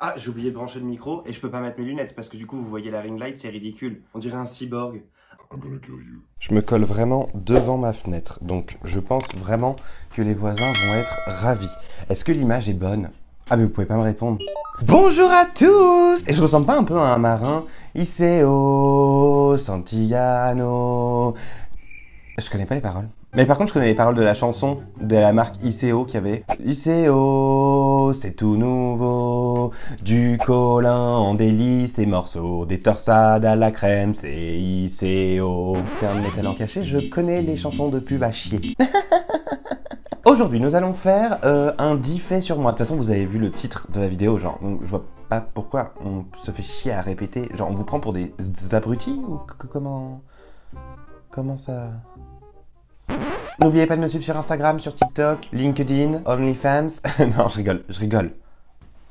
Ah, j'ai oublié de brancher le micro et je peux pas mettre mes lunettes parce que du coup vous voyez la ring light, c'est ridicule. On dirait un cyborg. Je me colle vraiment devant ma fenêtre, donc je pense vraiment que les voisins vont être ravis. Est-ce que l'image est bonne? Ah mais vous pouvez pas me répondre. Bonjour à tous! Et je ressemble pas un peu à un marin? Iseo Santillano. Je connais pas les paroles. Mais par contre, je connais les paroles de la chanson de la marque Iseo qui avait Iseo, c'est tout nouveau, du colin en délices et morceaux, des torsades à la crème, c'est Iseo. Tiens, mes talents cachés, je connais les chansons de pub à chier. Aujourd'hui, nous allons faire un 10 faits sur moi. De toute façon, vous avez vu le titre de la vidéo, genre, je vois pas pourquoi on se fait chier à répéter. Genre, on vous prend pour des abrutis ou comment ça... N'oubliez pas de me suivre sur Instagram, sur TikTok, LinkedIn, OnlyFans. Non, je rigole.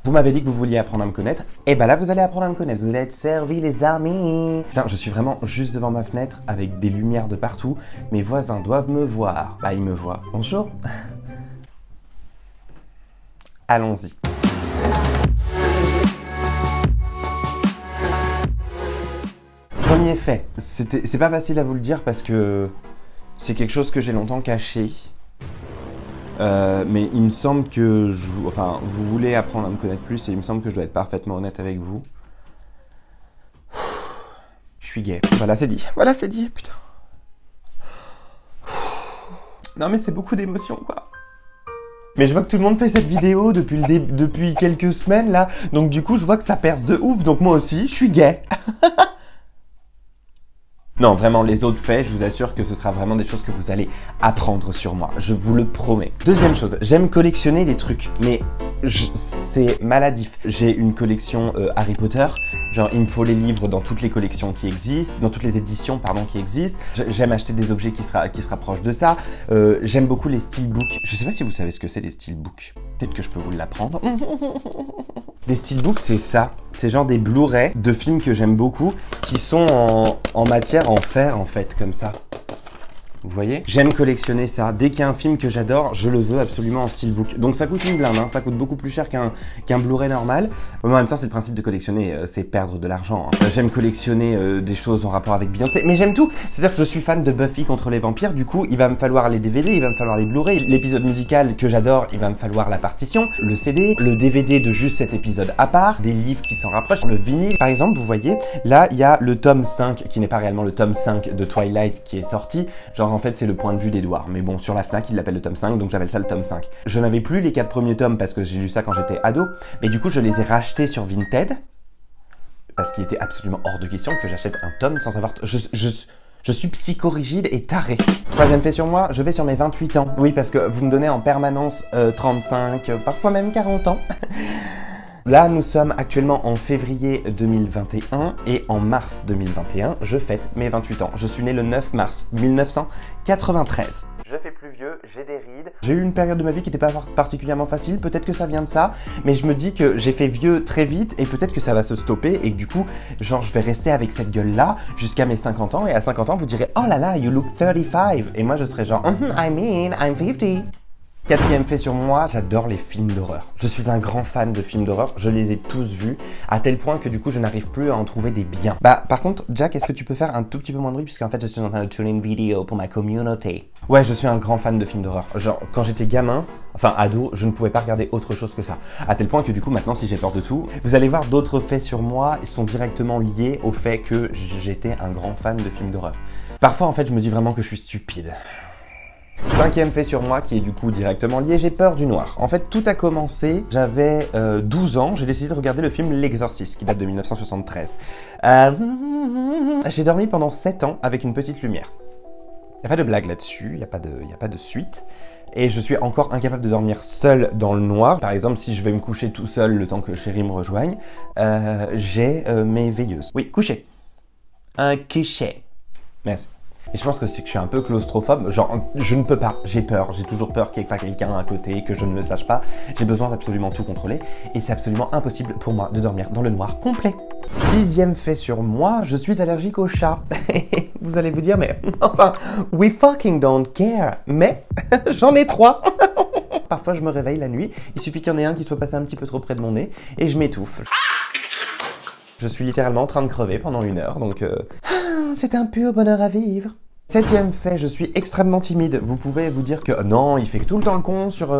Vous m'avez dit que vous vouliez apprendre à me connaître. Et bah là, vous allez apprendre à me connaître. Vous allez être servis, les amis. Putain, je suis vraiment juste devant ma fenêtre avec des lumières de partout. Mes voisins doivent me voir. Bah, ils me voient. Bonjour. Allons-y. Premier fait. C'est pas facile à vous le dire parce que... c'est quelque chose que j'ai longtemps caché, mais il me semble que vous voulez apprendre à me connaître plus et il me semble que je dois être parfaitement honnête avec vous. Je suis gay. Voilà, c'est dit, putain. Non mais c'est beaucoup d'émotions, quoi. Mais je vois que tout le monde fait cette vidéo depuis quelques semaines, là, donc du coup, je vois que ça perce de ouf, donc moi aussi, je suis gay. Non, vraiment, les autres faits, je vous assure que ce sera vraiment des choses que vous allez apprendre sur moi. Je vous le promets. Deuxième chose, j'aime collectionner des trucs, mais c'est maladif. J'ai une collection Harry Potter. Genre, il me faut les livres dans toutes les collections qui existent, dans toutes les éditions, pardon, qui existent. J'aime acheter des objets qui se rapprochent de ça. J'aime beaucoup les steelbooks. Je sais pas si vous savez ce que c'est, les steelbooks. Peut-être que je peux vous l'apprendre. Les steelbooks, c'est ça. C'est genre des Blu-ray de films que j'aime beaucoup, qui sont en matière en fer, en fait, comme ça. Vous voyez? J'aime collectionner ça. Dès qu'il y a un film que j'adore, je le veux absolument en steelbook. Donc ça coûte une blinde, hein. Ça coûte beaucoup plus cher qu'un Blu-ray normal. Mais en même temps, c'est le principe de collectionner, c'est perdre de l'argent, hein. J'aime collectionner des choses en rapport avec Beyoncé, mais j'aime tout. C'est-à-dire que je suis fan de Buffy contre les vampires, du coup, il va me falloir les DVD, il va me falloir les Blu-ray. L'épisode musical que j'adore, il va me falloir la partition, le CD, le DVD de juste cet épisode à part, des livres qui s'en rapprochent, le vinyle. Par exemple, vous voyez, là, il y a le tome 5, qui n'est pas réellement le tome 5 de Twilight qui est sorti. Genre, en fait, c'est le point de vue d'Edouard. Mais bon, sur la Fnac, il l'appelle le tome 5, donc j'appelle ça le tome 5. Je n'avais plus les 4 premiers tomes parce que j'ai lu ça quand j'étais ado, mais du coup, je les ai rachetés sur Vinted, parce qu'il était absolument hors de question que j'achète un tome sans savoir... Je suis psychorigide et taré. Troisième fait sur moi, je vais sur mes 28 ans. Oui, parce que vous me donnez en permanence 35, parfois même 40 ans. Là, nous sommes actuellement en février 2021 et en mars 2021, je fête mes 28 ans. Je suis né le 9 mars 1993. Je fais plus vieux, j'ai des rides. J'ai eu une période de ma vie qui n'était pas particulièrement facile, peut-être que ça vient de ça, mais je me dis que j'ai fait vieux très vite et peut-être que ça va se stopper et que du coup, genre, je vais rester avec cette gueule-là jusqu'à mes 50 ans et à 50 ans, vous direz « Oh là là, you look 35 » et moi, je serai genre I mean, I'm 50 ». Quatrième fait sur moi, j'adore les films d'horreur. Je suis un grand fan de films d'horreur, je les ai tous vus, à tel point que du coup je n'arrive plus à en trouver des biens. Bah par contre, Jack, est-ce que tu peux faire un tout petit peu moins de bruit puisqu'en fait je suis en train de tourner une vidéo pour ma communauté. Ouais, je suis un grand fan de films d'horreur. Genre, quand j'étais gamin, enfin ado, je ne pouvais pas regarder autre chose que ça. À tel point que du coup maintenant, si j'ai peur de tout, vous allez voir d'autres faits sur moi, ils sont directement liés au fait que j'étais un grand fan de films d'horreur. Parfois en fait, je me dis vraiment que je suis stupide. Cinquième fait sur moi qui est du coup directement lié, j'ai peur du noir. En fait, tout a commencé, j'avais 12 ans, j'ai décidé de regarder le film L'Exorciste qui date de 1973. J'ai dormi pendant 7 ans avec une petite lumière. Il n'y a pas de blague là-dessus, il n'y a pas de suite. Et je suis encore incapable de dormir seul dans le noir. Par exemple, si je vais me coucher tout seul le temps que chérie me rejoigne, j'ai mes veilleuses. Oui, coucher. Un coucher. Merci. Et je pense que c'est que je suis un peu claustrophobe, genre je ne peux pas, j'ai peur, j'ai toujours peur qu'il n'y ait pas quelqu'un à côté, que je ne le sache pas. J'ai besoin d'absolument tout contrôler et c'est absolument impossible pour moi de dormir dans le noir complet. Sixième fait sur moi, je suis allergique aux chats. Vous allez vous dire, mais enfin, we fucking don't care, mais j'en ai 3. parfois je me réveille la nuit, il suffit qu'il y en ait un qui soit passé un petit peu trop près de mon nez et je m'étouffe. Je suis littéralement en train de crever pendant 1 heure, donc c'est un pur bonheur à vivre. 7e fait, je suis extrêmement timide. Vous pouvez vous dire que non, il fait tout le temps le con sur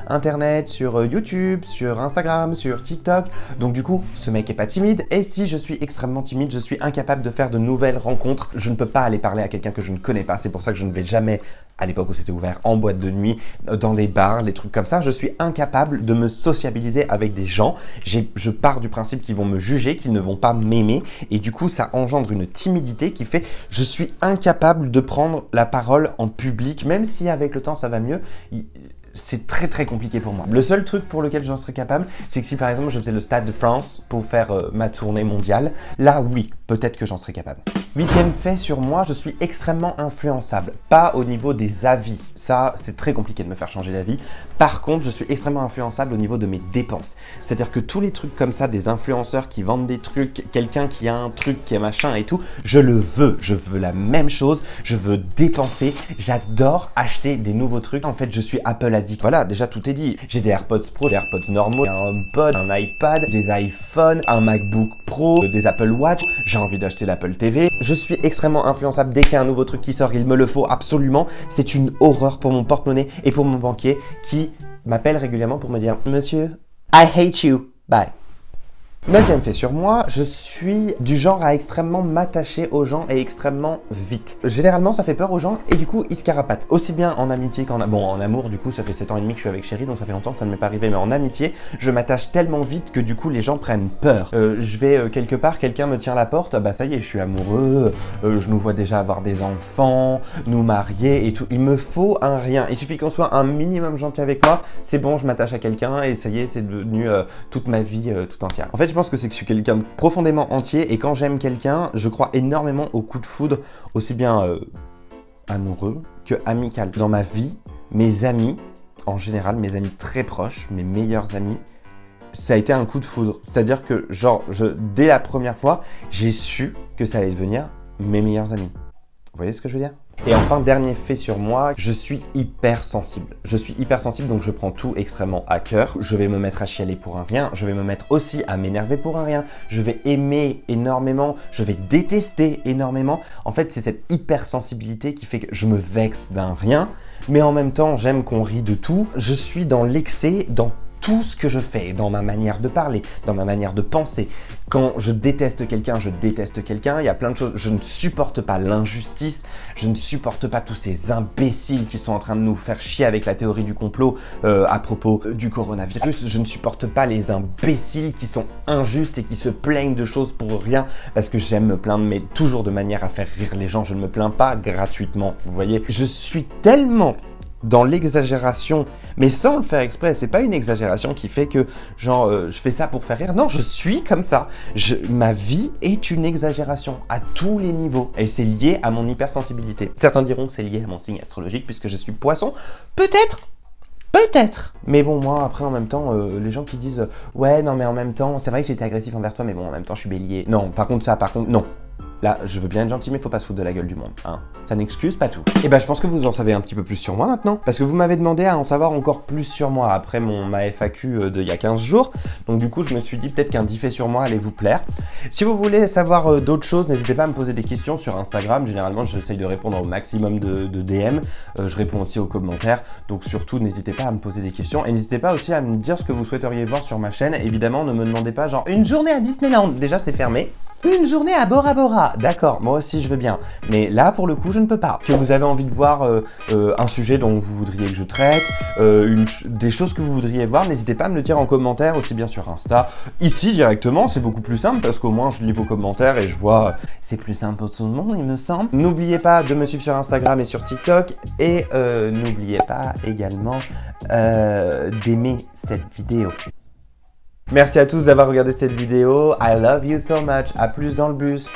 Internet, sur YouTube, sur Instagram, sur TikTok. Donc du coup, ce mec est pas timide. Et si je suis extrêmement timide, je suis incapable de faire de nouvelles rencontres. Je ne peux pas aller parler à quelqu'un que je ne connais pas. C'est pour ça que je ne vais jamais, à l'époque où c'était ouvert, en boîte de nuit, dans les bars, les trucs comme ça. Je suis incapable de me sociabiliser avec des gens. Je pars du principe qu'ils vont me juger, qu'ils ne vont pas m'aimer. Et du coup, ça engendre une timidité qui fait je suis incapable de prendre la parole en public, même si avec le temps ça va mieux. C'est très compliqué pour moi. Le seul truc pour lequel j'en serais capable, c'est que si par exemple je faisais le Stade de France pour faire ma tournée mondiale, là oui, peut-être que j'en serais capable. 8e fait sur moi, je suis extrêmement influençable. Pas au niveau des avis, ça c'est très compliqué de me faire changer d'avis. Par contre, je suis extrêmement influençable au niveau de mes dépenses. C'est-à-dire que tous les trucs comme ça, des influenceurs qui vendent des trucs, quelqu'un qui a un truc qui est machin et tout, je le veux. Je veux la même chose, je veux dépenser, j'adore acheter des nouveaux trucs. En fait, je suis Apple addict. Voilà, déjà tout est dit. J'ai des AirPods Pro, des AirPods normaux, un HomePod, un iPad, des iPhones, un MacBook Pro, des Apple Watch. J'ai envie d'acheter l'Apple TV. Je suis extrêmement influençable. Dès qu'il y a un nouveau truc qui sort, il me le faut absolument. C'est une horreur pour mon porte-monnaie et pour mon banquier qui m'appelle régulièrement pour me dire « Monsieur, I hate you. Bye ». 9e fait sur moi, je suis du genre à extrêmement m'attacher aux gens et extrêmement vite. Généralement, ça fait peur aux gens et du coup, ils se carapatent. Aussi bien en amitié qu'en en amour, du coup, ça fait 7 ans et demi que je suis avec Chérie, donc ça fait longtemps que ça ne m'est pas arrivé, mais en amitié, je m'attache tellement vite que du coup, les gens prennent peur. Je vais quelque part, quelqu'un me tient la porte, bah ça y est, je suis amoureux, je nous vois déjà avoir des enfants, nous marier et tout. Il me faut un rien. Il suffit qu'on soit un minimum gentil avec moi, c'est bon, je m'attache à quelqu'un et ça y est, c'est devenu toute ma vie tout entière. En fait, je pense que c'est que je suis quelqu'un de profondément entier et quand j'aime quelqu'un, je crois énormément au coup de foudre, aussi bien amoureux que amical. Dans ma vie, mes amis, en général, mes amis très proches, mes meilleurs amis, ça a été un coup de foudre. C'est-à-dire que genre, dès la première fois, j'ai su que ça allait devenir mes meilleurs amis. Vous voyez ce que je veux dire ? Et enfin, dernier fait sur moi, je suis hypersensible. Je suis hypersensible, donc je prends tout extrêmement à cœur. Je vais me mettre à chialer pour un rien, je vais me mettre aussi à m'énerver pour un rien. Je vais aimer énormément, je vais détester énormément. En fait, c'est cette hypersensibilité qui fait que je me vexe d'un rien, mais en même temps, j'aime qu'on rit de tout. Je suis dans l'excès, dans tout ce que je fais, dans ma manière de parler, dans ma manière de penser. Quand je déteste quelqu'un, je déteste quelqu'un. Il y a plein de choses. Je ne supporte pas l'injustice. Je ne supporte pas tous ces imbéciles qui sont en train de nous faire chier avec la théorie du complot à propos du coronavirus. Je ne supporte pas les imbéciles qui sont injustes et qui se plaignent de choses pour rien parce que j'aime me plaindre, mais toujours de manière à faire rire les gens. Je ne me plains pas gratuitement, vous voyez. Je suis tellement dans l'exagération, mais sans le faire exprès. C'est pas une exagération qui fait que genre je fais ça pour faire rire. Non, je suis comme ça. Ma vie est une exagération à tous les niveaux et c'est lié à mon hypersensibilité. Certains diront que c'est lié à mon signe astrologique puisque je suis poisson. Peut-être. Peut-être. Mais bon, moi, après, en même temps, les gens qui disent ouais, non, mais en même temps, c'est vrai que j'étais agressif envers toi, mais bon, en même temps, je suis bélier. Non, par contre, non. Là, je veux bien être gentil, mais faut pas se foutre de la gueule du monde, hein. Ça n'excuse pas tout. Et bah, je pense que vous en savez un petit peu plus sur moi maintenant, parce que vous m'avez demandé à en savoir encore plus sur moi après ma FAQ d'il y a 15 jours. Donc du coup, je me suis dit peut-être qu'un 10 faits sur moi allait vous plaire. Si vous voulez savoir d'autres choses, n'hésitez pas à me poser des questions sur Instagram. Généralement, j'essaye de répondre au maximum de DM. Je réponds aussi aux commentaires. Donc surtout, n'hésitez pas à me poser des questions. Et n'hésitez pas aussi à me dire ce que vous souhaiteriez voir sur ma chaîne. Évidemment, ne me demandez pas genre une journée à Disneyland. Déjà, c'est fermé. Une journée à Bora Bora, d'accord, moi aussi je veux bien, mais là pour le coup je ne peux pas. Que vous avez envie de voir un sujet dont vous voudriez que je traite, des choses que vous voudriez voir, n'hésitez pas à me le dire en commentaire, aussi bien sur Insta. Ici directement, c'est beaucoup plus simple parce qu'au moins je lis vos commentaires et je vois, c'est plus simple pour tout le monde il me semble. N'oubliez pas de me suivre sur Instagram et sur TikTok et n'oubliez pas également d'aimer cette vidéo. Merci à tous d'avoir regardé cette vidéo. I love you so much. À plus dans le bus.